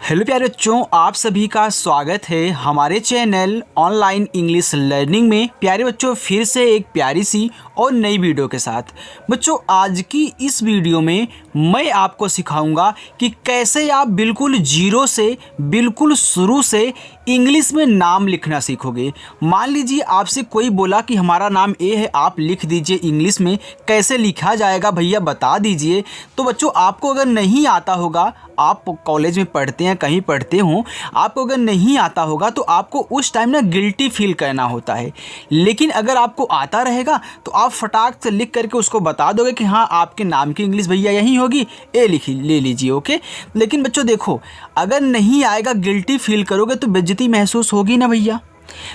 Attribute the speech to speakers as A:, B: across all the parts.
A: Hello प्यारे बच्चों, आप सभी का स्वागत है हमारे चैनल ऑनलाइन इंग्लिश लर्निंग में। प्यारे बच्चों, फिर से एक प्यारी सी और नई वीडियो के साथ। बच्चों, आज की इस वीडियो में मैं आपको सिखाऊंगा कि कैसे आप बिल्कुल जीरो से, बिल्कुल शुरू से इंग्लिश में नाम लिखना सीखोगे। मान लीजिए आपसे कोई बोला कि हमारा नाम ए है, आप लिख दीजिए इंग्लिश में। कैसे लिखा जाएगा भैया बता दीजिए। तो बच्चों, आपको अगर नहीं आता होगा, आप कॉलेज में पढ़ते हैं, कहीं पढ़ते हो, आपको अगर नहीं आता होगा तो आपको उस टाइम ना गिल्टी फील करना होता है। लेकिन अगर आपको आता रहेगा तो आप फटाक से लिख करके उसको बता दोगे कि हाँ, आपके नाम की इंग्लिश भैया यही होगी, ए लिखी ले लीजिए, ओके। लेकिन बच्चों देखो, अगर नहीं आएगा, गिल्टी फील करोगे तो बेइज्जती महसूस होगी ना भैया।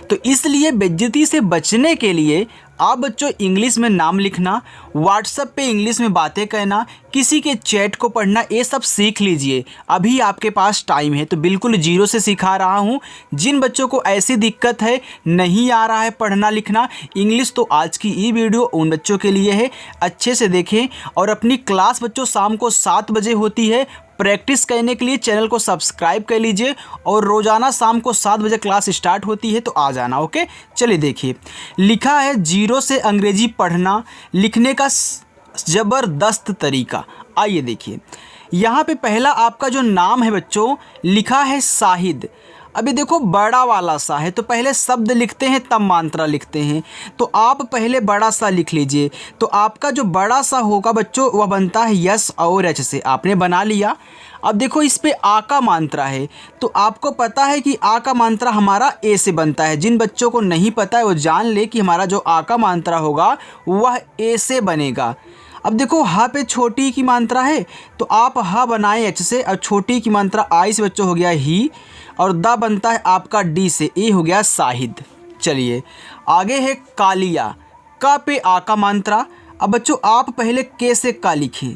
A: तो इसलिए बेइज्जती से बचने के लिए आप बच्चों इंग्लिश में नाम लिखना, व्हाट्सएप पे इंग्लिश में बातें करना, किसी के चैट को पढ़ना, ये सब सीख लीजिए। अभी आपके पास टाइम है, तो बिल्कुल जीरो से सिखा रहा हूँ। जिन बच्चों को ऐसी दिक्कत है, नहीं आ रहा है पढ़ना लिखना इंग्लिश, तो आज की ये वीडियो उन बच्चों के लिए है। अच्छे से देखें। और अपनी क्लास बच्चों शाम को 7 बजे होती है। प्रैक्टिस करने के लिए चैनल को सब्सक्राइब कर लीजिए और रोज़ाना शाम को 7 बजे क्लास स्टार्ट होती है, तो आ जाना, ओके। चलिए देखिए, लिखा है जीरो से अंग्रेजी पढ़ना लिखने का ज़बरदस्त तरीका। आइए देखिए, यहाँ पे पहला आपका जो नाम है बच्चों, लिखा है शाहिद। अभी देखो, बड़ा वाला सा है तो पहले शब्द लिखते हैं तब मात्रा लिखते हैं। तो आप पहले बड़ा सा लिख लीजिए। तो आपका जो बड़ा सा होगा बच्चों, वह बनता है यस और एच से। आपने बना लिया। अब देखो, इस पे आ का मात्रा है, तो आपको पता है कि आ का मात्रा हमारा ए से बनता है। जिन बच्चों को नहीं पता है वो जान ले कि हमारा जो आ का मात्रा होगा वह ए से बनेगा। अब देखो, हा पे छोटी की मात्रा है तो आप हा बनाएं एच से, और छोटी की मात्रा आई से बच्चों हो गया ही, और दा बनता है आपका डी से, ए हो गया शाहिद। चलिए आगे है कालिया। का पे आ का मात्रा। अब बच्चों आप पहले के से का लिखें।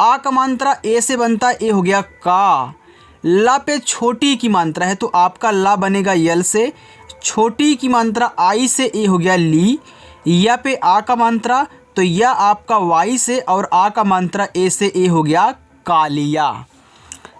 A: आ का मात्रा ए से बनता है, ए हो गया का। ला पे छोटी की मात्रा है तो आपका ला बनेगा यल से। छोटी की मात्रा आई से, ए हो गया ली। या पे आ का मात्रा तो या आपका वाई से, और आ का मात्रा ए से, ए हो गया कालिया।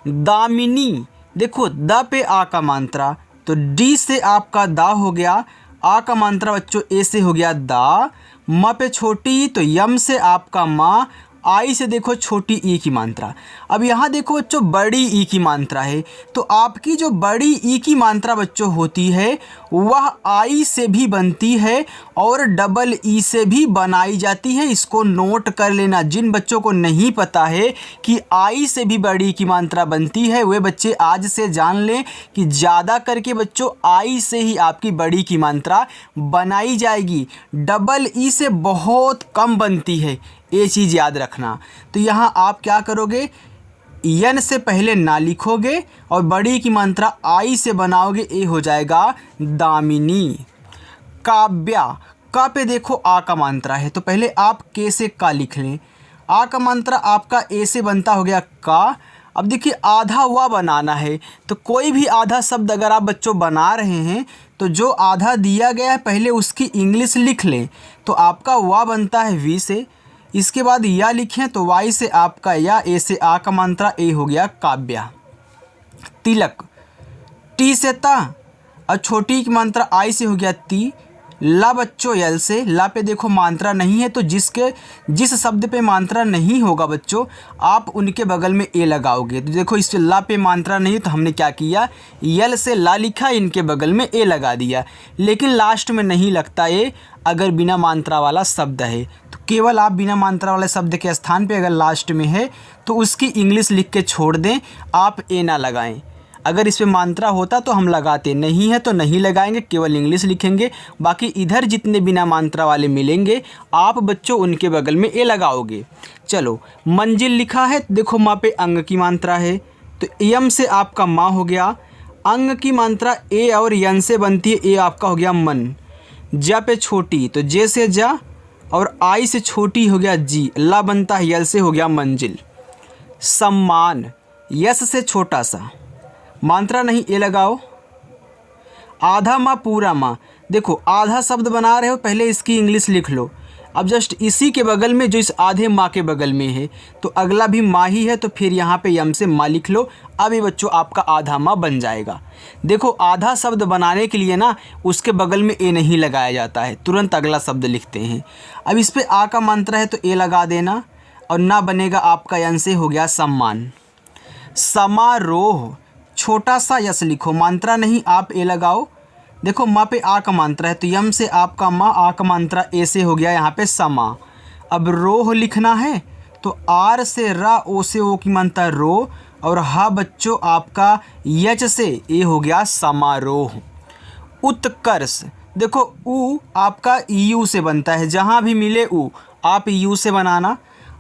A: दामिनी। देखो, द पे आ का मात्रा तो डी से आपका दा हो गया। आ का मात्रा बच्चों ए से हो गया दा। म पे छोटी तो यम से आपका माँ। आई से देखो छोटी ई की मात्रा। अब यहाँ देखो बच्चों, बड़ी ई की मात्रा है, तो आपकी जो बड़ी ई की मात्रा बच्चों होती है वह आई से भी बनती है और डबल ई से भी बनाई जाती है। इसको नोट कर लेना। जिन बच्चों को नहीं पता है कि आई से भी बड़ी की मात्रा बनती है, वे बच्चे आज से जान लें कि ज़्यादा करके बच्चों आई से ही आपकी बड़ी की मात्रा बनाई जाएगी। डबल ई से बहुत कम बनती है, ये चीज़ याद रखना। तो यहाँ आप क्या करोगे, यन से पहले ना लिखोगे और बड़ी की मात्रा आई से बनाओगे, ए हो जाएगा दामिनी। काव्या। का पे देखो आ का मात्रा है तो पहले आप के से का लिख लें। आ का मात्रा आपका ए से बनता हो गया का। अब देखिए, आधा हुआ बनाना है, तो कोई भी आधा शब्द अगर आप बच्चों बना रहे हैं तो जो आधा दिया गया है पहले उसकी इंग्लिश लिख लें। तो आपका वा बनता है वी से। इसके बाद या लिखें तो वाई से आपका या, ए से आ का मात्रा, ए हो गया काव्या। तिलक। टी से ता और छोटी की मात्रा आई से हो गया ती। ला बच्चों यल से। ला पे देखो मात्रा नहीं है, तो जिस शब्द पे मात्रा नहीं होगा बच्चों, आप उनके बगल में ए लगाओगे। तो देखो, इस ला पे मात्रा नहीं है तो हमने क्या किया, यल से ला लिखा, इनके बगल में ए लगा दिया। लेकिन लास्ट में नहीं लगता ए अगर बिना मात्रा वाला शब्द है। तो केवल आप बिना मात्रा वाले शब्द के स्थान पे अगर लास्ट में है तो उसकी इंग्लिश लिख के छोड़ दें, आप ए ना लगाएं। अगर इस पे मात्रा होता तो हम लगाते, नहीं है तो नहीं लगाएंगे, केवल इंग्लिश लिखेंगे। बाकी इधर जितने बिना मात्रा वाले मिलेंगे आप बच्चों उनके बगल में ए लगाओगे। चलो, मंजिल लिखा है, देखो माँ पे अंग की मात्रा है तो यम से आपका माँ हो गया। अंग की मात्रा ए और यन से बनती है, ए आपका हो गया मन। जा पे छोटी तो जे से जा और आई से छोटी हो गया जी। ला बनता है यल से, हो गया मंजिल। सम्मान। यस से छोटा सा, मात्रा नहीं, ए लगाओ। आधा माँ पूरा माँ। देखो, आधा शब्द बना रहे हो, पहले इसकी इंग्लिश लिख लो। अब जस्ट इसी के बगल में जो इस आधे माँ के बगल में है तो अगला भी माँ ही है, तो फिर यहाँ पे यम से माँ लिख लो। अब ये बच्चों आपका आधा माँ बन जाएगा। देखो आधा शब्द बनाने के लिए ना उसके बगल में ए नहीं लगाया जाता है, तुरंत अगला शब्द लिखते हैं। अब इस पर आ का मात्रा है तो ए लगा देना और ना बनेगा आपका यन से हो गया सम्मान। समारोह, छोटा सा यस लिखो, मात्रा नहीं आप ए लगाओ। देखो माँ पे आ का मात्रा है तो यम से आपका माँ, आ का मात्रा ए से हो गया यहाँ पे समा। अब रोह लिखना है तो आर से रा, ओ से ओ की मात्रा रो, और हा बच्चों आपका यच से ए हो गया समारोह। उत्कर्ष, देखो ऊ आपका यू से बनता है, जहाँ भी मिले ऊ आप यू से बनाना।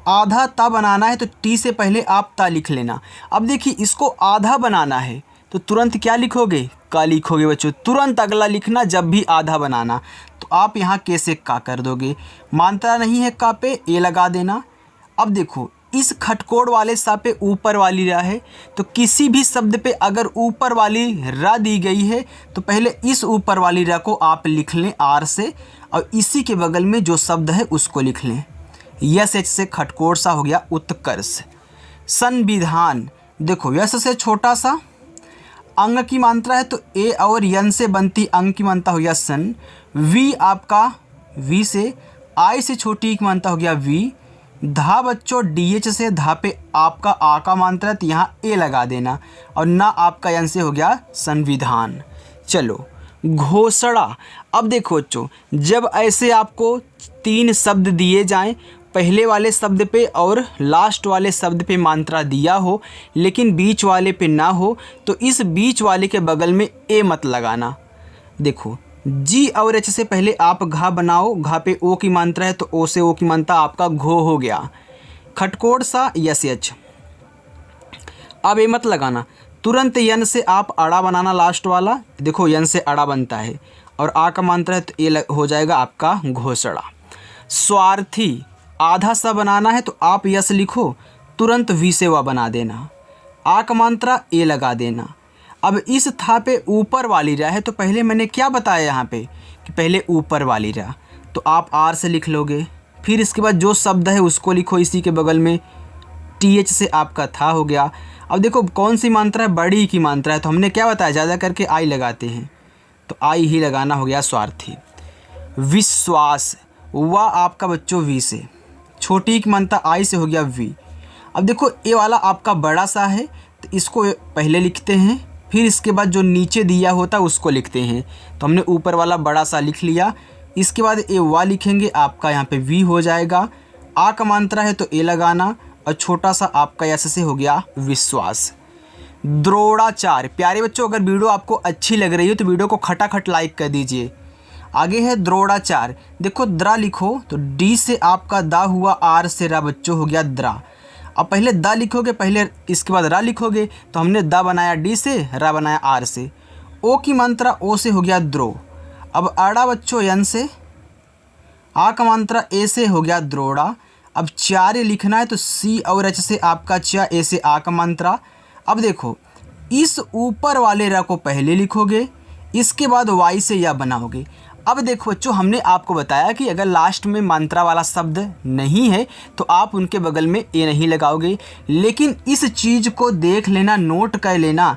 A: आधा ता बनाना है तो टी से पहले आप ता लिख लेना। अब देखिए इसको आधा बनाना है तो तुरंत क्या लिखोगे, का लिखोगे बच्चों। तुरंत अगला लिखना जब भी आधा बनाना, तो आप यहाँ के से का कर दोगे। मात्रा नहीं है का पे ए लगा देना। अब देखो इस खटकोड़ वाले सा पे ऊपर वाली रा है, तो किसी भी शब्द पे अगर ऊपर वाली रा दी गई है तो पहले इस ऊपर वाली रा को आप लिख लें आर से, और इसी के बगल में जो शब्द है उसको लिख लें। यस एच से खटकोड़ सा हो गया उत्कर्ष। संविधान, देखो यस से छोटा सा, अंग की मात्रा है तो ए और यन से बनती अंग की मात्रा हो गया सन। वी आपका वी से, आई से छोटी की मात्रा हो गया वी। धा बच्चों डी एच से, धा पे आपका आ का मात्रा है तो यहाँ ए लगा देना, और ना आपका यन से हो गया संविधान। चलो घोषणा, अब देखो बच्चों जब ऐसे आपको 3 शब्द दिए जाएं, पहले वाले शब्द पे और लास्ट वाले शब्द पे मात्रा दिया हो लेकिन बीच वाले पे ना हो, तो इस बीच वाले के बगल में ए मत लगाना। देखो जी और एच से पहले आप घा बनाओ, घा पे ओ की मात्रा है तो ओ से ओ की मात्रा आपका घो हो गया। खटकोड़ सा यस एच, अब ए मत लगाना, तुरंत यन से आप अड़ा बनाना लास्ट वाला। देखो यन से अड़ा बनता है और आ का मात्रा है तो ए हो जाएगा आपका घोषणा। स्वार्थी, आधा सा बनाना है तो आप यस लिखो, तुरंत वी से वा बना देना, आ का मात्रा ए लगा देना। अब इस था पे ऊपर वाली रा है तो पहले मैंने क्या बताया यहाँ पे कि पहले ऊपर वाली रा, तो आप आर से लिख लोगे। फिर इसके बाद जो शब्द है उसको लिखो इसी के बगल में, टी एच से आपका था हो गया। अब देखो कौन सी मात्रा है, बड़ी की मात्रा है तो हमने क्या बताया ज़्यादा करके आई लगाते हैं, तो आई ही लगाना हो गया स्वार्थी। विश्वास, वह आपका बच्चों वी से, छोटी की मात्रा आई से हो गया वी। अब देखो ए वाला आपका बड़ा सा है तो इसको पहले लिखते हैं, फिर इसके बाद जो नीचे दिया होता है उसको लिखते हैं। तो हमने ऊपर वाला बड़ा सा लिख लिया, इसके बाद ए वा लिखेंगे, आपका यहाँ पे वी हो जाएगा। आ का मात्रा है तो ए लगाना, और छोटा सा आपका यस से हो गया विश्वास। द्रोणाचार, प्यारे बच्चों अगर वीडियो आपको अच्छी लग रही है तो वीडियो को खटाखट लाइक कर दीजिए। आगे है द्रोणाचार, देखो द्रा लिखो तो डी से आपका दा हुआ, आर से रा बच्चों हो गया द्रा। अब पहले दा लिखोगे, पहले इसके बाद रा लिखोगे, तो हमने दा बनाया डी से, रा बनाया आर से। ओ की मात्रा ओ से हो गया द्रो। अब आड़ा बच्चों यन से, आ का मात्रा ए से हो गया द्रोड़ा। अब चार लिखना है तो सी और एच से आपका चा, ए से आ का मात्रा। अब देखो इस ऊपर वाले रा को पहले लिखोगे, इसके बाद वाई से या बनाओगे। अब देखो बच्चों हमने आपको बताया कि अगर लास्ट में मात्रा वाला शब्द नहीं है तो आप उनके बगल में ए नहीं लगाओगे, लेकिन इस चीज़ को देख लेना, नोट कर लेना,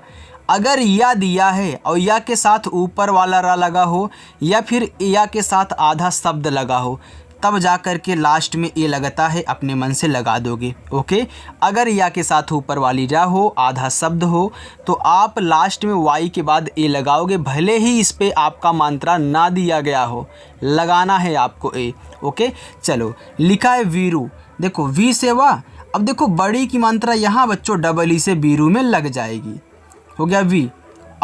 A: अगर या दिया है और या के साथ ऊपर वाला रा लगा हो या फिर या के साथ आधा शब्द लगा हो, तब जा कर के लास्ट में ए लगता है, अपने मन से लगा दोगे। ओके, अगर या के साथ ऊपर वाली रा हो, आधा शब्द हो, तो आप लास्ट में वाई के बाद ए लगाओगे, भले ही इस पे आपका मात्रा ना दिया गया हो, लगाना है आपको ए। ओके, चलो लिखा है वीरू, देखो वी से वाह। अब देखो बड़ी की मात्रा यहाँ बच्चों डबल ई से वीरू में लग जाएगी, हो गया वी।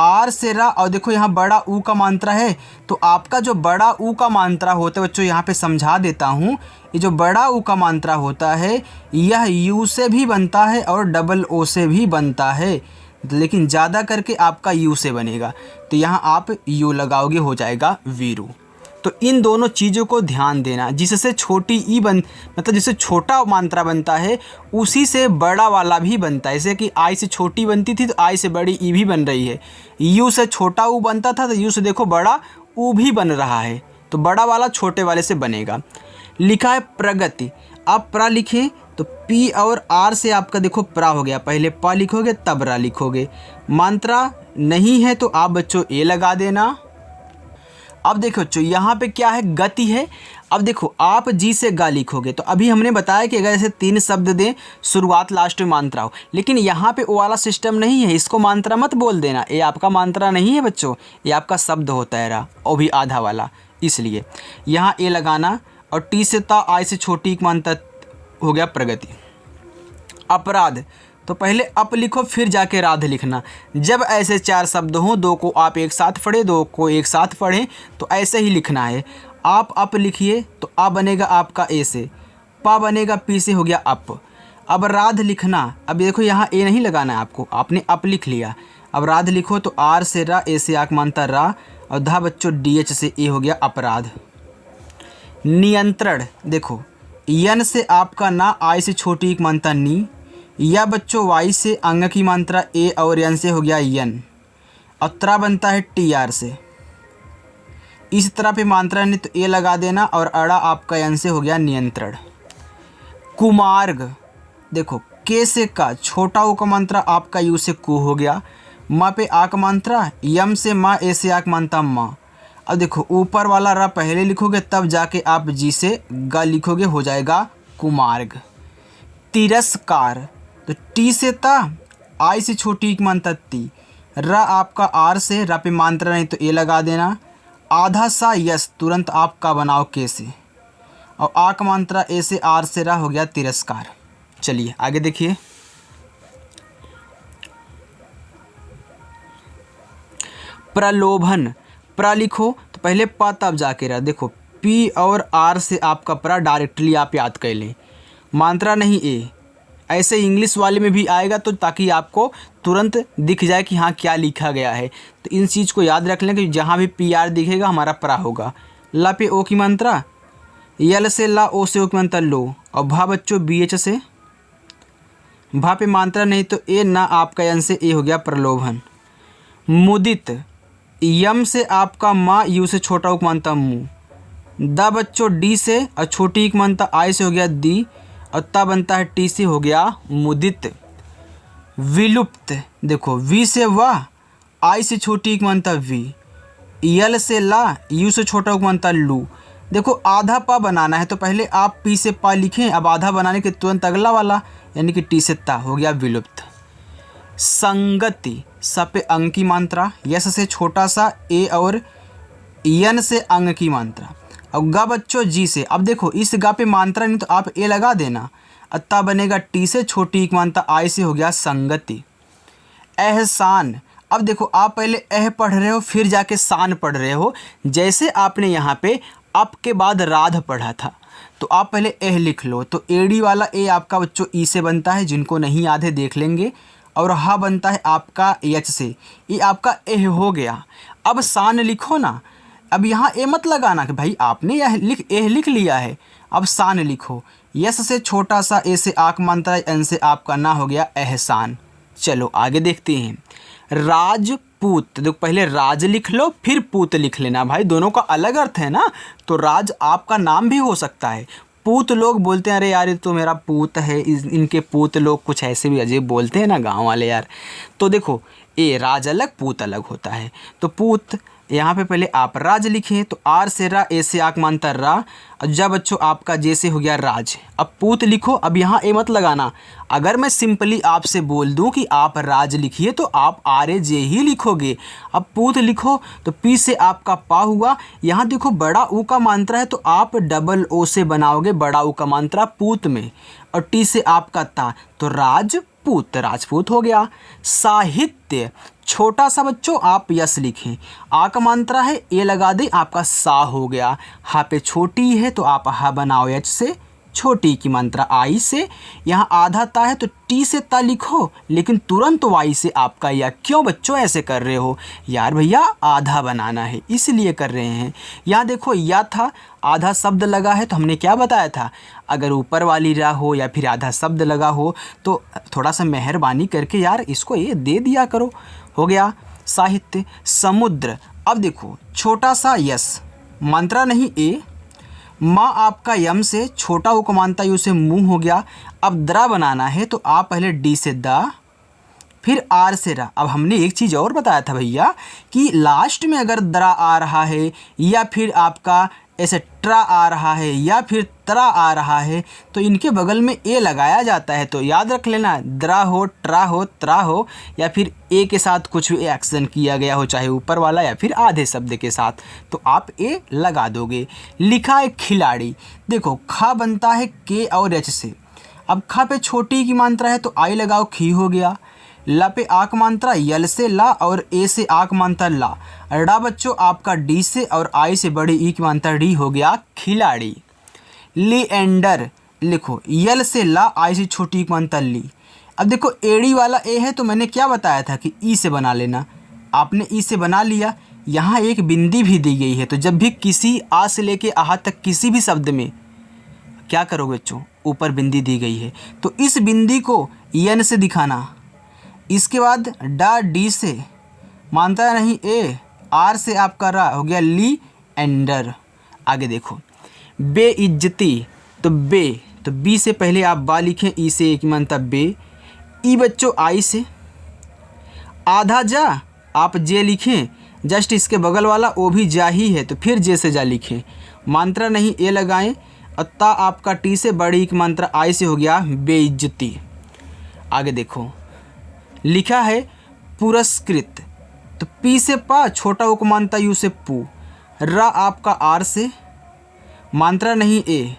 A: आर से रा, और देखो यहाँ बड़ा ऊ का मात्रा है, तो आपका जो बड़ा ऊ का मात्रा होता है बच्चों, यहाँ पे समझा देता हूँ, ये जो बड़ा ऊ का मात्रा होता है यह यू से भी बनता है और डबल ओ से भी बनता है, लेकिन ज़्यादा करके आपका यू से बनेगा, तो यहाँ आप यू लगाओगे, हो जाएगा वीरू। तो इन दोनों चीज़ों को ध्यान देना, जिससे छोटी ई मतलब जिससे छोटा मात्रा बनता है उसी से बड़ा वाला भी बनता है। जैसे कि आई से छोटी बनती थी तो आई से बड़ी ई भी बन रही है, यू से छोटा ऊ बनता था तो यू से देखो बड़ा ऊ भी बन रहा है, तो बड़ा वाला छोटे वाले से बनेगा। लिखा है प्रगति। आप प्रा लिखें तो पी और आर से आपका देखो प्रा हो गया, पहले प लिखोगे तब रा लिखोगे। मात्रा नहीं है तो आप बच्चों ए लगा देना। अब देखो बच्चों यहाँ पे क्या है, गति है। अब देखो आप जी से गा लिखोगे तो अभी हमने बताया कि अगर ऐसे 3 शब्द दें, शुरुआत लास्ट में मात्रा हो, लेकिन यहाँ पे वो वाला सिस्टम नहीं है, इसको मात्रा मत बोल देना। ये आपका मात्रा नहीं है बच्चों, ये आपका शब्द होता है रा, वो भी आधा वाला, इसलिए यहाँ ए लगाना। और टी से ता, आई से छोटी एक मात्रा हो गया प्रगति। अपराध तो पहले अप लिखो फिर जाके राध लिखना। जब ऐसे 4 शब्द हों, 2 को आप एक साथ पढ़े, 2 को एक साथ पढ़ें, तो ऐसे ही लिखना है। आप अप लिखिए तो आ बनेगा आपका ए से, पा बनेगा पी से, हो गया अप। अब राध लिखना, अब देखो यहाँ ए नहीं लगाना है आपको, आपने अप लिख लिया। अब राध लिखो तो आर से रा, ए से आक मानता रा, और धा बच्चों डी एच से ए, हो गया अपराध। नियंत्रण देखो, यन से आपका ना, आई से छोटी एक मानता नी, या बच्चों वाई से अंग की मात्रा ए और यन से, हो गया यन। और त्रा बनता है टी आर से, इस तरह पे मात्रा नहीं तो ए लगा देना, और अड़ा आपका यन से, हो गया नियंत्रण। कुमार्ग देखो, के से का, छोटा ओ का मात्रा आपका यू से कु हो गया, माँ पे आ का मात्रा, यम से माँ, ए से आक मानता माँ। अब देखो ऊपर वाला रा पहले लिखोगे तब जाके आप जी से गा लिखोगे, हो जाएगा कुमार्ग। तिरस्कार तो टी से ता, आई से छोटी एक मात्रा ती, रा आपका आर से, रा पे मात्रा नहीं तो ए लगा देना। आधा सा यस, तुरंत आपका बनाओ के से, और आ का मात्रा ए से, आर से रा, हो गया तिरस्कार। चलिए आगे देखिए। प्रलोभन, प्रा लिखो तो पहले प तब जाके रा। देखो पी और आर से आपका प्रा डायरेक्टली आप याद कर लें, मात्रा नहीं ए। ऐसे इंग्लिश वाले में भी आएगा तो ताकि आपको तुरंत दिख जाए कि हाँ क्या लिखा गया है। तो इन चीज़ को याद रख लें कि जहाँ भी पी आर दिखेगा हमारा प्रा होगा। ला पे ओ की मात्रा, यल से ला, ओ से ओ की मात्रा लो, और भा बच्चों बी एच से, भा पे मात्रा नहीं तो ए ना, आपका यन से ए, हो गया प्रलोभन। मुदित, यम से आपका माँ, यू से छोटा उक मानता मुँह, दा बच्चों डी से, और छोटी एक मानता आई से, हो गया दी, और ता बनता है टी से, हो गया मुदित। विलुप्त देखो, वी से वाह, आई से छोटी एक मानता वी, यल से ला, यू से छोटा उक मानता लू। देखो आधा पा बनाना है तो पहले आप पी से पा लिखें, अब आधा बनाने के तुरंत अगला वाला यानी कि टी से ता, हो गया विलुप्त। संगति, स पे अंग की मात्रा, यस से छोटा सा ए और यन से अंग की मात्रा, और गा बच्चों जी से। अब देखो इस गा पे मात्रा नहीं तो आप ए लगा देना, अत्ता बनेगा टी से, छोटी एक मात्रा आई से, हो गया संगति। एहसान, अब देखो आप पहले एह पढ़ रहे हो फिर जाके सान पढ़ रहे हो, जैसे आपने यहाँ पे अप के बाद राध पढ़ा था तो आप पहले एह लिख लो। तो एडी वाला ए आपका बच्चों ई से बनता है, जिनको नहीं याद है देख लेंगे, और हा बनता है आपका एच से, ये आपका एह हो गया। अब सान लिखो ना, अब यहाँ ए मत लगाना कि भाई आपने यह एह लिख लिया है, अब सान लिखो। यस से छोटा सा, ए से आक मात्रा, एन से आपका ना, हो गया एहसान। चलो आगे देखते हैं। राजपूत, देखो पहले राज लिख लो फिर पूत लिख लेना, भाई दोनों का अलग अर्थ है ना। तो राज आपका नाम भी हो सकता है, पूत लोग बोलते हैं अरे यार ये तो मेरा पूत है, इनके पूत लोग कुछ ऐसे भी अजीब बोलते हैं ना गांव वाले यार। तो देखो ए राज अलग पूत अलग होता है। तो पूत यहाँ पे पहले आप राज लिखें तो आर से रा, ए से आक मानता रा, और जब बच्चों आपका जैसे हो गया राज। अब पूत लिखो, अब यहाँ ए मत लगाना। अगर मैं सिंपली आपसे बोल दूं कि आप राज लिखिए तो आप आर ए जे ही लिखोगे। अब पूत लिखो तो पी से आपका पा हुआ, यहाँ देखो बड़ा ऊ का मात्रा है तो आप डबल ओ से बनाओगे बड़ा ऊ का मात्रा पूत में, और टी से आपका ता, तो राजपूत, राजपूत हो गया। साहित्य, छोटा सा बच्चों आप यस लिखें, आ का मात्रा है ए लगा दें, आपका सा हो गया। हा पे छोटी है तो आप हा बनाओ एच से, छोटी की मात्रा आई से। यहाँ आधा ता है तो टी से ता लिखो, लेकिन तुरंत वाई से आपका या। क्यों बच्चों ऐसे कर रहे हो यार, भैया आधा बनाना है इसलिए कर रहे हैं। यहाँ देखो या था, आधा शब्द लगा है तो हमने क्या बताया था, अगर ऊपर वाली रा हो या फिर आधा शब्द लगा हो तो थोड़ा सा मेहरबानी करके यार इसको ये दे दिया करो। हो गया साहित्य। समुद्र, अब देखो छोटा सा यस, मात्रा नहीं ए, माँ आपका यम से, छोटा उकमांता यू से मुंह हो गया। अब द्रा बनाना है तो आप पहले डी से दा, फिर आर से रा। अब हमने एक चीज़ और बताया था भैया कि लास्ट में अगर द्रा आ रहा है या फिर आपका ऐसे ट्रा आ रहा है या फिर त्रा आ रहा है तो इनके बगल में ए लगाया जाता है। तो याद रख लेना, द्रा हो, ट्रा हो, त्रा हो या फिर ए के साथ कुछ भी एक्शन किया गया हो, चाहे ऊपर वाला या फिर आधे शब्द के साथ, तो आप ए लगा दोगे। लिखा है खिलाड़ी। देखो खा बनता है के और एच से। अब खा पे छोटी की मात्रा है तो आई लगाओ, खी हो गया। ला पे आक मात्रा, यल से ला और ए से आक मात्रा ला। डा बच्चों आपका डी से और आई से बड़ी ई की मात्रा डी हो गया खिलाड़ी। लिएंडर लिखो, यल से ला, आई से छोटी की मात्रा ली। अब देखो एड़ी वाला ए है तो मैंने क्या बताया था कि ई से बना लेना, आपने ई से बना लिया। यहाँ एक बिंदी भी दी गई है, तो जब भी किसी आ से लेके आहा तक किसी भी शब्द में क्या करोगे बच्चों, ऊपर बिंदी दी गई है तो इस बिंदी को यन से दिखाना। इसके बाद डा डी से, मानता नहीं ए, आर से आपका रा हो गया ली एंडर। आगे देखो बेइज्जती, तो बे, तो बी से पहले आप बा लिखें, ई से एक मानता बे। ई बच्चों आई से। आधा जा आप जे लिखें, जस्ट इसके बगल वाला ओ भी जा ही है तो फिर जे से जा लिखें, मात्रा नहीं ए लगाएं। अत्ता आपका टी से बड़ी की मात्रा आई से हो गया बेइज्जती। आगे देखो लिखा है पुरस्कृत, तो पी से पा, छोटा उपमानता यू से पू। रा आपका आर से, मात्रा नहीं ए।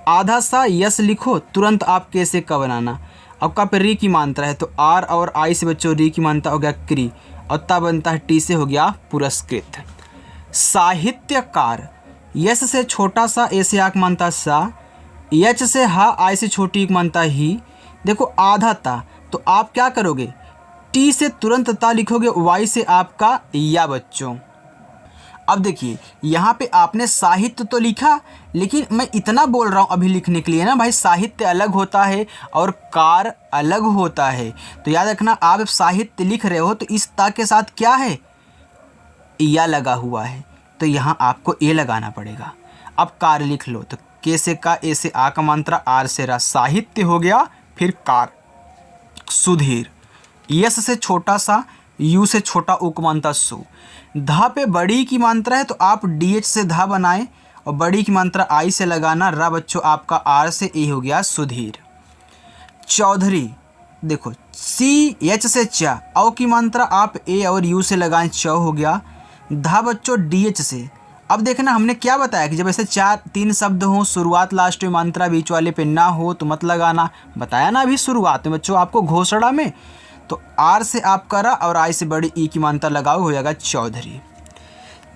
A: आधा सा यस लिखो, तुरंत आप के से का बनाना। अब का पे री की मात्रा है तो आर और आई से बच्चों री की मात्रा हो गया क्री, और ता बनता है टी से हो गया पुरस्कृत। साहित्यकार, यस से छोटा सा, ए से आक मानता सा, यच से हा, आई से छोटी एक मानता ही। देखो आधा ता, तो आप क्या करोगे, टी से तुरंत ता लिखोगे, वाई से आपका या बच्चों। अब देखिए यहाँ पे आपने साहित्य तो लिखा, लेकिन मैं इतना बोल रहा हूँ अभी लिखने के लिए ना भाई, साहित्य अलग होता है और कार अलग होता है। तो याद रखना, आप साहित्य लिख रहे हो तो इस ता के साथ क्या है, या लगा हुआ है, तो यहाँ आपको ए लगाना पड़ेगा। अब कार लिख लो, तो के से का, ए से आ का मात्रा, आर से रा, साहित्य हो गया। फिर कार। सुधीर, यस से छोटा सा, यू से छोटा उकमांता सु। धा पे बड़ी की मात्रा है तो आप डी एच से धा बनाएं और बड़ी की मात्रा आई से लगाना। रा बच्चों आपका आर से ए हो गया सुधीर। चौधरी, देखो सी एच से चा, औ की मात्रा आप ए और यू से लगाएं, चौ हो गया। धा बच्चों डी एच से। अब देखना हमने क्या बताया कि जब ऐसे तीन शब्द हों, शुरुआत लास्ट में मात्रा बीच वाले पे ना हो तो मत लगाना, बताया ना अभी शुरुआत में बच्चों आपको घोषणा में। तो आर से आप करा और आई से बड़ी ई की मात्रा लगाओ, हो जाएगा चौधरी।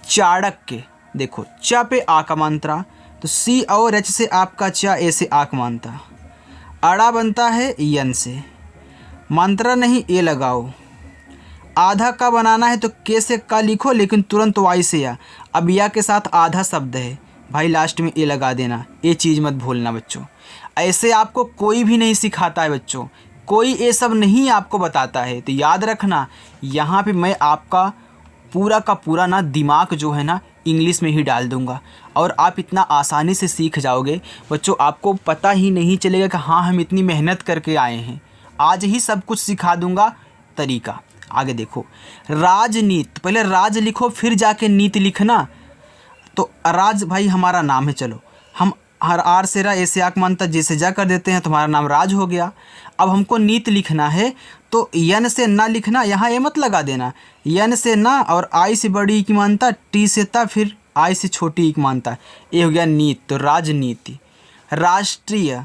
A: चाणक्य, देखो चा पे आ का मात्रा, तो सी और एच से आपका चा, ए से आ का मात्रा। अड़ा बनता है यन से, मात्रा नहीं ए लगाओ। आधा का बनाना है तो के से का लिखो, लेकिन तुरंत वाई से या। अब या के साथ आधा शब्द है भाई, लास्ट में ए लगा देना, ये चीज़ मत भूलना बच्चों। ऐसे आपको कोई भी नहीं सिखाता है बच्चों, कोई ये सब नहीं आपको बताता है। तो याद रखना, यहाँ पे मैं आपका पूरा का पूरा ना दिमाग जो है ना इंग्लिश में ही डाल दूँगा और आप इतना आसानी से सीख जाओगे बच्चों, आपको पता ही नहीं चलेगा कि हाँ हम इतनी मेहनत करके आए हैं। आज ही सब कुछ सिखा दूँगा तरीका। आगे देखो राजनीति, पहले राज लिखो फिर जाके नीति लिखना। तो राज भाई हमारा नाम है, चलो हम हर आर से रा, ए से आक मानता जैसे जा कर देते हैं, तुम्हारा नाम राज हो गया। अब हमको नीति लिखना है तो यन से ना लिखना, यहाँ ए मत लगा देना, यन से ना और आई से बड़ी की मानता, टी से ता, फिर आई से छोटी की मानता, ये हो गया नीति, तो राजनीति। राष्ट्रीय,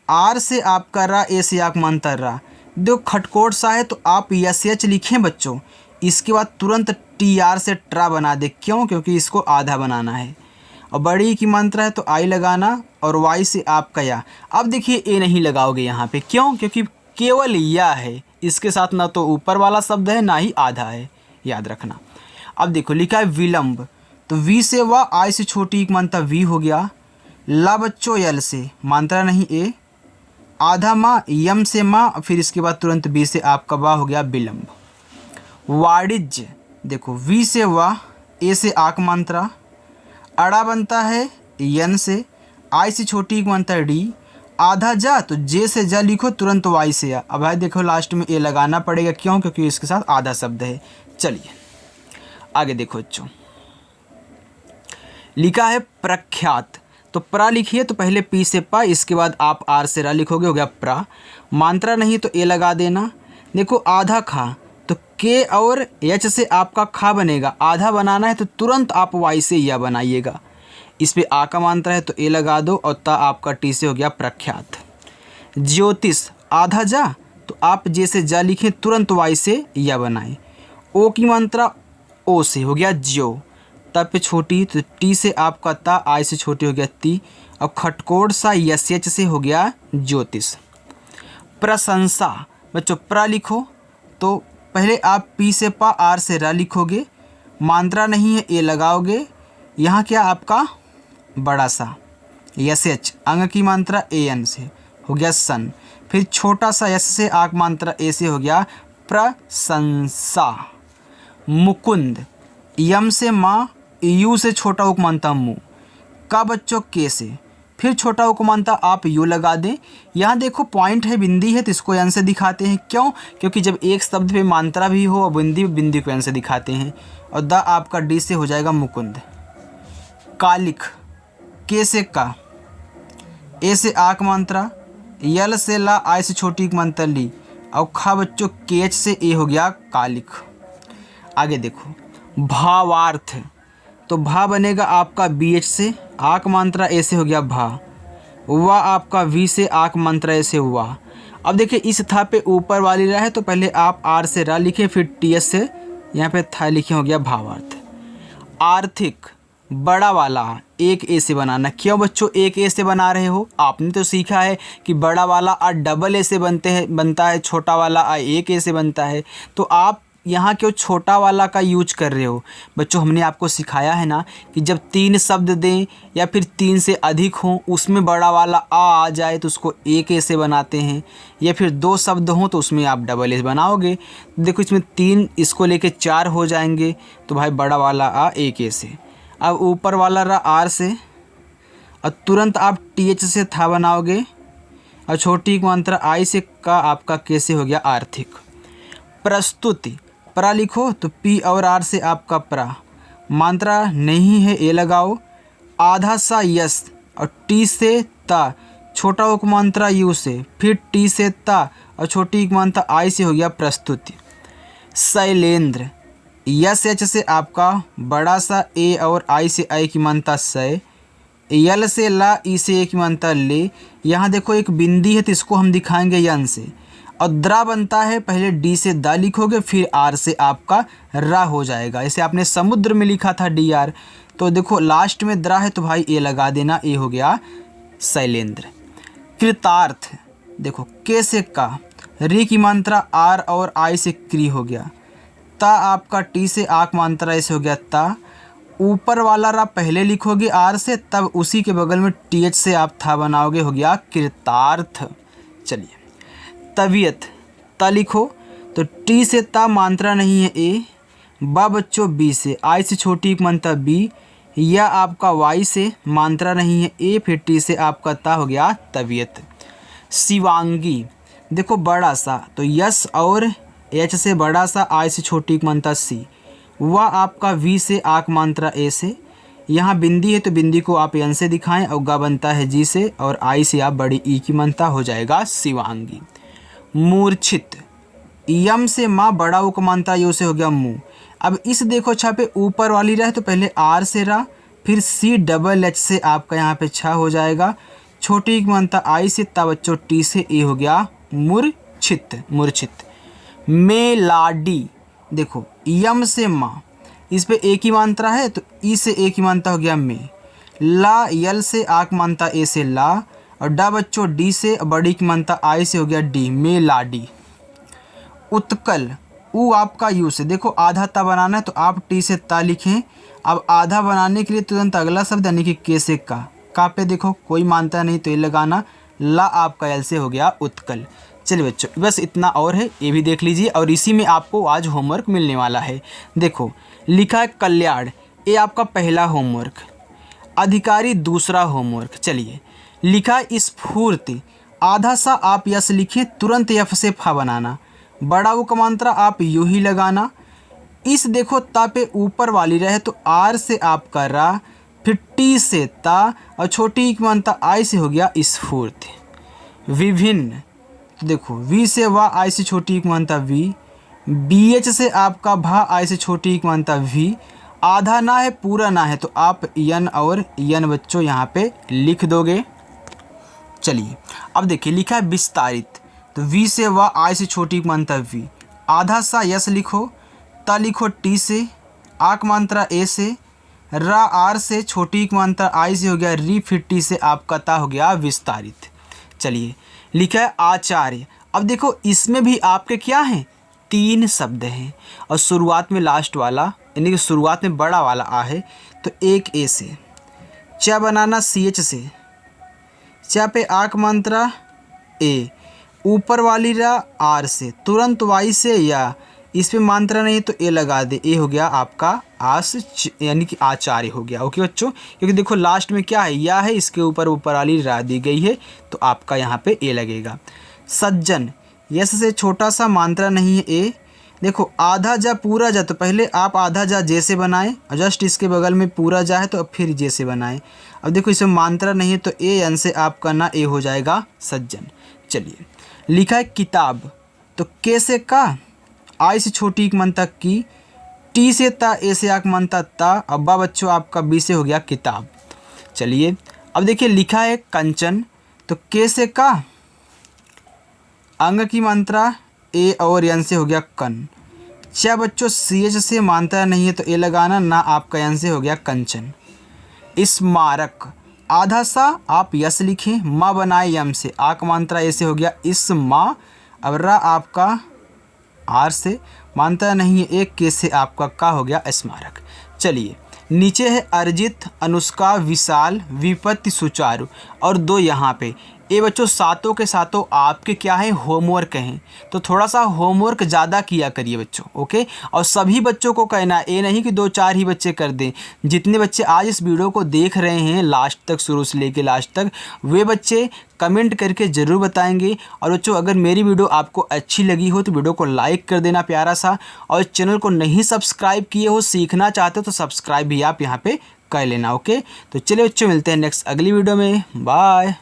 A: आर से आपका रा, ए से आक मानता रा। दो खटकोट सा है तो आप यस एच लिखें बच्चों, इसके बाद तुरंत टी आर से ट्रा बना दे, क्यों, क्योंकि इसको आधा बनाना है। और बड़ी की मात्रा है तो आई लगाना और वाई से आपका या। अब देखिए ए नहीं लगाओगे यहाँ पे, क्यों, क्योंकि केवल या है, इसके साथ ना तो ऊपर वाला शब्द है ना ही आधा है, याद रखना। अब देखो लिखा है विलंब, तो वी से वा, आई से छोटी की मात्रा वी हो गया। ला बच्चों यल से, मात्रा नहीं ए। आधा माँ, यम से माँ, फिर इसके बाद तुरंत बी से आपका वा हो गया विलंब। वाणिज्य, देखो वी से वा, ए से आक मात्रा। अड़ा बनता है यन से, आई से छोटी की बनता है डी, आधा जा तो जे से जा लिखो, तुरंत वाई से आ। अब भाई देखो लास्ट में ए लगाना पड़ेगा, क्यों? क्योंकि इसके साथ आधा शब्द है। चलिए आगे देखो बच्चों, लिखा है प्रख्यात, तो प्रा लिखिए तो पहले पी से पा, इसके बाद आप आर से रा लिखोगे, हो गया प्रा। मात्रा नहीं तो ए लगा देना। देखो आधा खा तो के और एच से आपका खा बनेगा, आधा बनाना है तो तुरंत आप वाई से या बनाइएगा। इस पे आ का मात्रा है तो ए लगा दो और ता आपका टी से हो गया प्रख्यात। ज्योतिष, आधा जा तो आप जे से जा लिखें, तुरंत वाई से या बनाएं। ओ की मात्रा ओ से हो गया ज्यो, तब पे छोटी तो टी से आपका ता, आई से छोटी हो गया ती, और खटकोड़ सा यस एच से हो गया ज्योतिष। प्रशंसा, बच्चों प्रा लिखो तो पहले आप पी से पा, आर से रा लिखोगे, मात्रा नहीं है ए लगाओगे, यहाँ क्या आपका बड़ा सा यस एच, अंग की मात्रा ए एन से हो गया सन, फिर छोटा सा यस से आक मात्रा ए से हो गया प्रशंसा। मुकुंद, यम से माँ, यू से छोटा उक मानता मु, का बच्चों के से, फिर छोटा उक मानता आप यू लगा दें। यहाँ देखो पॉइंट है, बिंदी है तो इसको एन से दिखाते हैं, क्यों? क्योंकि जब एक शब्द पे मात्रा भी हो और बिंदी को एन से दिखाते हैं। और द आपका डी से हो जाएगा मुकुंद। कालिक, के से का, ए से आक मात्रा, यल से ला, आई से छोटी मात्रा ली, और खा बच्चों के एच से ए हो गया कालिक। आगे देखो भावार्थ, तो भा बनेगा आपका बी एच से, आक मात्रा ए से हो गया भा, वाह आपका वी से आक मात्रा ए से वाह। अब देखिए इस था पे ऊपर वाली रा है तो पहले आप आर से रा लिखें, फिर टी एस से यहाँ पे था लिखे, हो गया भावार्थ। आर्थिक, बड़ा वाला एक ए से बनाना, क्यों बच्चों एक ए से बना रहे हो? आपने तो सीखा है कि बड़ा वाला आ डबल ए से बनता है, छोटा वाला आ एक ए से बनता है, तो आप यहाँ क्यों छोटा वाला का यूज कर रहे हो? बच्चों हमने आपको सिखाया है ना कि जब 3 शब्द दें या फिर 3 से अधिक हों, उसमें बड़ा वाला आ जाए तो उसको एक ए से बनाते हैं, या फिर 2 शब्द हों तो उसमें आप डबल ए बनाओगे। देखो इसमें 3, इसको लेके 4 हो जाएंगे, तो भाई बड़ा वाला आ एक ए से। अब ऊपर वाला रहा आर से, और तुरंत आप टी एच से था बनाओगे, और छोटी मात्रा आई से का आपका के से हो गया आर्थिक। प्रस्तुति, प्रा लिखो तो पी और आर से आपका प्रा, मात्रा नहीं है ए लगाओ, आधा सा यस और टी से ता, छोटा उक मात्रा यू से, फिर टी से ता और छोटी मात्रा आई से हो गया प्रस्तुति। शैलेंद्र, यस एच से आपका बड़ा सा ए और आई से आई की मात्रा सै, यल से ला, ई से ए की मात्रा ले। यहाँ देखो एक बिंदी है तो इसको हम दिखाएंगे यन से, और द्रा बनता है, पहले डी से दा लिखोगे, फिर आर से आपका रा हो जाएगा। ऐसे आपने समुद्र में लिखा था डी आर, तो देखो लास्ट में द्रा है तो भाई ए लगा देना, ए हो गया शैलेंद्र। कृतार्थ, देखो के से का, री की मात्रा आर और आई से क्री हो गया, ता आपका टी से आक मात्रा ऐसे हो गया ता, ऊपर वाला रा पहले लिखोगे आर से, तब उसी के बगल में टी एच से आप था बनाओगे, हो गया कृतार्थ। चलिए तबीयत, ता लिखो तो टी से ता मात्रा नहीं है ए, बा बच्चों बी से, आई से छोटी मात्रा बी, या आपका वाई से मात्रा नहीं है ए, फिर टी से आपका ता हो गया तबीयत। शिवांगी, देखो बड़ा सा तो यस और एच से बड़ा सा, आई से छोटी मात्रा सी, वह आपका वी से आक मात्रा ए से, यहाँ बिंदी है तो बिंदी को आप एन से दिखाएं, और गा बनता है जी से, और आई से आप बड़ी ई की मात्रा, हो जाएगा शिवांगी। मूर्छित, यम से माँ, बड़ा उक मात्रा यू से हो गया मुँह। अब इस देखो छा पे ऊपर वाली रहा तो पहले आर से रा, फिर सी डबल एच से आपका यहाँ पे छा हो जाएगा, छोटी की मात्रा आई से, तब बच्चों टी से ए हो गया मूर्छित। मूर्छित। मेलाडी, देखो यम से माँ, इस पे ए की मात्रा है तो ई से ए की मात्रा हो गया में, ला यल से आक मात्रा ए से ला, और डा बच्चों डी से, बड़ी की मात्रा आई से हो गया डी, मेलाडी। उत्कल, ऊ आपका यू से, देखो आधा ता बनाना है तो आप टी से ता लिखें। अब आधा बनाने के लिए तुरंत अगला शब्द यानी कि के से का पे देखो कोई मात्रा नहीं तो ये लगाना, ला आपका यल से हो गया उत्कल। चलिए बच्चों बस इतना और है, ये भी देख लीजिए, और इसी में आपको आज होमवर्क मिलने वाला है। देखो लिखा है कल्याण, ये आपका पहला होमवर्क। अधिकारी दूसरा होमवर्क। चलिए लिखा स्फूर्ति, आधा सा आप यस लिखें, तुरंत यफ से फा बनाना, बड़ा वो कमांत्रा आप यूं ही लगाना। इस देखो ता पे ऊपर वाली रहे तो आर से आपका रा, फिर टी से ता और छोटी ई कमांत्रा आई से हो गया स्फूर्ति। विभिन्न, तो देखो वी से वाह, आई से छोटी ई कमांत्रा वी, बी एच से आपका भा, आई से छोटी ई कमांत्रा वी। आधा ना है पूरा ना है तो आप यन और यन बच्चों यहाँ पे लिख दोगे। चलिए अब देखिए लिखा है विस्तारित, तो वी से वाह, आई से छोटी कमांत्रा वी, आधा सा यस लिखो, ता लिखो टी से, आ कमांत्रा ए से, रा आर से, छोटी कमांत्रा आई से हो गया री, फिर टी से आपका ता हो गया विस्तारित। चलिए लिखा है आचार्य। अब देखो इसमें भी आपके क्या हैं, 3 शब्द हैं और शुरुआत में लास्ट वाला यानी कि शुरुआत में बड़ा वाला आ है, तो एक ए से, चा बनाना सी एच से, चा पे आक मंत्रा ए, ऊपर वाली रा आर से, तुरंत वाई से या, इस पे मात्रा नहीं तो ए लगा दे, ए हो गया आपका आस यानी कि आचार्य हो गया। ओके बच्चों, क्योंकि देखो लास्ट में क्या है या है, इसके ऊपर वाली रा दी गई है तो आपका यहाँ पे ए लगेगा। सज्जन, यस से छोटा सा मात्रा नहीं है ए, देखो आधा जा पूरा जा, तो पहले आप आधा जा जैसे बनाएं और जस्ट इसके बगल में पूरा जा है तो अब फिर जैसे बनाएं। अब देखो इसमें मात्रा नहीं है तो ए एन से आपका ना ए हो जाएगा सज्जन। चलिए लिखा है किताब, तो के से का, आई से छोटी एक मन तक की, टी से ता, ए से आक मन तक ता, अब्बा बच्चों आपका बी से हो गया किताब। चलिए अब देखिए लिखा है कंचन, तो के से का, अंग की मात्रा ए और यन से हो गया कन। चा बच्चों सी एच से मात्रा नहीं है तो ए लगाना, ना आपका यन से हो गया कंचन। स्मारक, आधा सा आप यस लिखें, माँ बनाए यम से, आक मात्रा ए से हो गया इस माँ, अब रा आपका आर से, मात्रा नहीं है एक, के से आपका का हो गया स्मारक। चलिए नीचे है अर्जित, अनुष्का, विशाल, विपत्ति, सुचारू और 2 यहाँ पे। ये बच्चों सातों के सातों आपके क्या है, होमवर्क हैं, तो थोड़ा सा होमवर्क ज़्यादा किया करिए बच्चों। ओके, और सभी बच्चों को कहना है, ये नहीं कि 2-4 ही बच्चे कर दें। जितने बच्चे आज इस वीडियो को देख रहे हैं लास्ट तक, शुरू से लेके लास्ट तक, वे बच्चे कमेंट करके ज़रूर बताएंगे। और बच्चों अगर मेरी वीडियो आपको अच्छी लगी हो तो वीडियो को लाइक कर देना प्यारा सा, और चैनल को नहीं सब्सक्राइब किए हो, सीखना चाहते हो तो सब्सक्राइब भी आप यहाँ पे कर लेना। ओके, तो चलिए बच्चों मिलते हैं नेक्स्ट अगली वीडियो में, बाय।